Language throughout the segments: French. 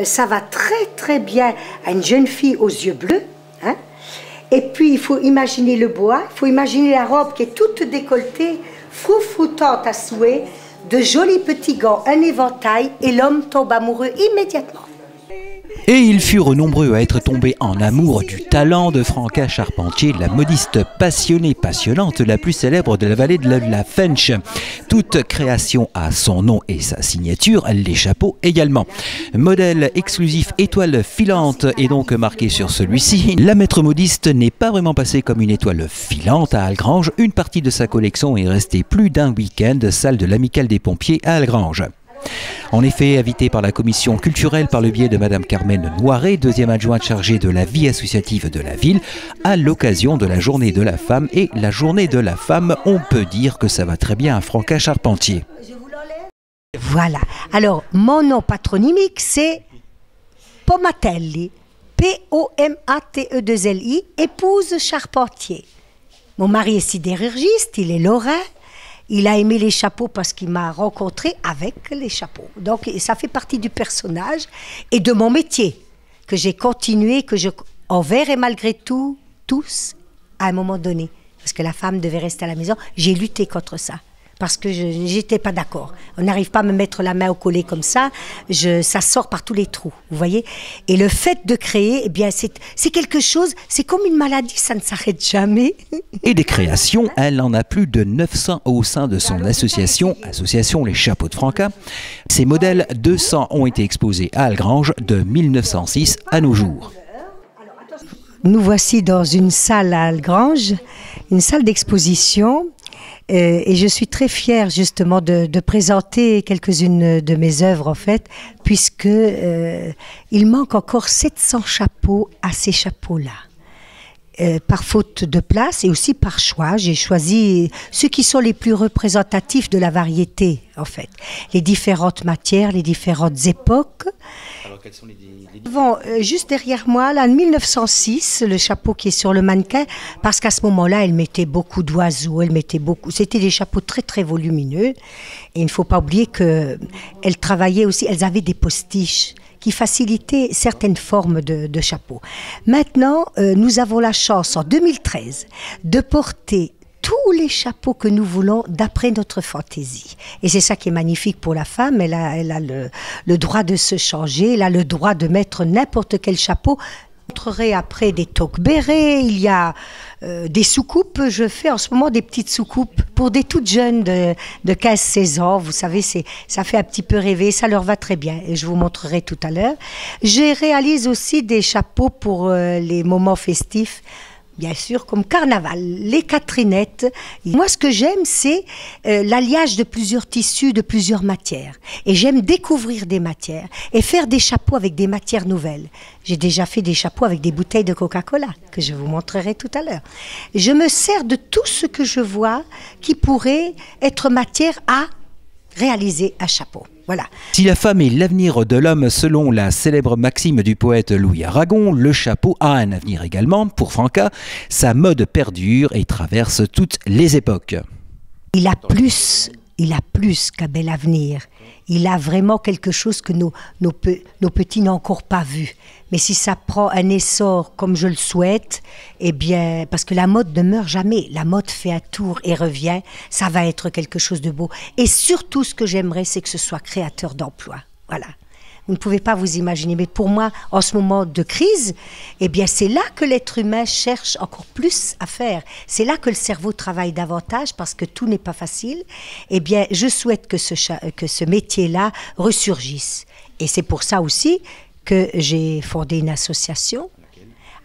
ça va très très bien à une jeune fille aux yeux bleus. Hein. Et puis il faut imaginer le bois, il faut imaginer la robe qui est toute décolletée, froufroutante à souhait, de jolis petits gants, un éventail, et l'homme tombe amoureux immédiatement. Et ils furent nombreux à être tombés en amour du talent de Franca Charpentier, la modiste passionnée, passionnante, la plus célèbre de la vallée de la Fensch. Toute création a son nom et sa signature, les chapeaux également. Modèle exclusif étoile filante est donc marqué sur celui-ci. La maître modiste n'est pas vraiment passée comme une étoile filante à Algrange. Une partie de sa collection est restée plus d'un week-end, salle de l'Amicale des Pompiers à Algrange. En effet, invitée par la commission culturelle par le biais de Madame Carmen Noiret, deuxième adjointe chargée de la vie associative de la ville, à l'occasion de la journée de la femme. Et la journée de la femme, on peut dire que ça va très bien à Franca Charpentier. Voilà. Alors, mon nom patronymique, c'est Pomatelli. P-O-M-A-T-E-2-L-I, épouse Charpentier. Mon mari est sidérurgiste, il est lorrain. Il a aimé les chapeaux parce qu'il m'a rencontré avec les chapeaux. Donc, ça fait partie du personnage et de mon métier que j'ai continué, envers et malgré tout, tous, à un moment donné. Parce que la femme devait rester à la maison. J'ai lutté contre ça. Parce que je n'étais pas d'accord. On n'arrive pas à me mettre la main au collet comme ça. Ça sort par tous les trous, vous voyez. Et le fait de créer, eh bien, c'est quelque chose, c'est comme une maladie, ça ne s'arrête jamais. Et des créations, elle en a plus de 900 au sein de son association Les Chapeaux de Franca. Ces modèles, 200 ont été exposés à Algrange de 1906 à nos jours. Nous voici dans une salle à Algrange, une salle d'exposition. Et je suis très fière justement de présenter quelques-unes de mes œuvres en fait, puisque il manque encore 700 chapeaux à ces chapeaux-là. Par faute de place et aussi par choix, j'ai choisi ceux qui sont les plus représentatifs de la variété en fait. Les différentes matières, les différentes époques. Alors quels sont les... Bon, juste derrière moi, là, en 1906, le chapeau qui est sur le mannequin, parce qu'à ce moment-là, elle mettait beaucoup d'oiseaux, c'était des chapeaux très très volumineux. Et il ne faut pas oublier qu'elles travaillaient aussi, elles avaient des postiches qui facilitaient certaines formes de chapeaux. Maintenant, nous avons la chance, en 2013, de porter tous les chapeaux que nous voulons d'après notre fantaisie. Et c'est ça qui est magnifique pour la femme, elle a le droit de se changer, elle a le droit de mettre n'importe quel chapeau. Je montrerai après des toques bérets, il y a des soucoupes, je fais en ce moment des petites soucoupes pour des toutes jeunes de 15-16 ans, vous savez, ça fait un petit peu rêver, ça leur va très bien et je vous montrerai tout à l'heure. Je réalise aussi des chapeaux pour les moments festifs, bien sûr, comme carnaval, les Catherinettes. Moi, ce que j'aime, c'est l'alliage de plusieurs tissus, de plusieurs matières. Et j'aime découvrir des matières et faire des chapeaux avec des matières nouvelles. J'ai déjà fait des chapeaux avec des bouteilles de Coca-Cola, que je vous montrerai tout à l'heure. Je me sers de tout ce que je vois qui pourrait être matière à réaliser un chapeau. Voilà. Si la femme est l'avenir de l'homme selon la célèbre maxime du poète Louis Aragon, le chapeau a un avenir également. Pour Franca, sa mode perdure et traverse toutes les époques. Il a plus qu'un bel avenir. Il a vraiment quelque chose que nos petits n'ont encore pas vu. Mais si ça prend un essor comme je le souhaite, eh bien, parce que la mode ne meurt jamais, la mode fait un tour et revient, ça va être quelque chose de beau. Et surtout, ce que j'aimerais, c'est que ce soit créateur d'emplois. Voilà. Vous ne pouvez pas vous imaginer, mais pour moi, en ce moment de crise, eh bien, c'est là que l'être humain cherche encore plus à faire. C'est là que le cerveau travaille davantage parce que tout n'est pas facile. Eh bien, je souhaite que ce métier-là ressurgisse. Et c'est pour ça aussi que j'ai fondé une association.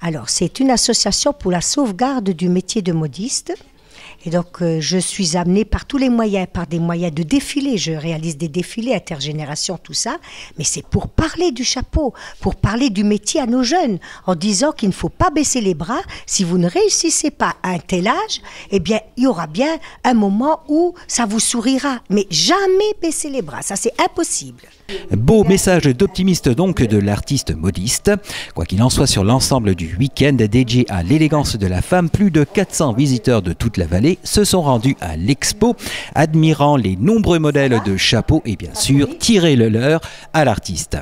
Alors, c'est une association pour la sauvegarde du métier de modiste. Et donc, je suis amenée par tous les moyens, par des moyens de défilés. Je réalise des défilés intergénération, tout ça. Mais c'est pour parler du chapeau, pour parler du métier à nos jeunes, en disant qu'il ne faut pas baisser les bras. Si vous ne réussissez pas à un tel âge, eh bien, il y aura bien un moment où ça vous sourira. Mais jamais baisser les bras, ça c'est impossible. Beau message d'optimiste donc de l'artiste modiste. Quoi qu'il en soit, sur l'ensemble du week-end dédié à l'élégance de la femme, plus de 400 visiteurs de toute la vallée se sont rendus à l'expo, admirant les nombreux modèles de chapeaux et bien sûr tirer le leur à l'artiste.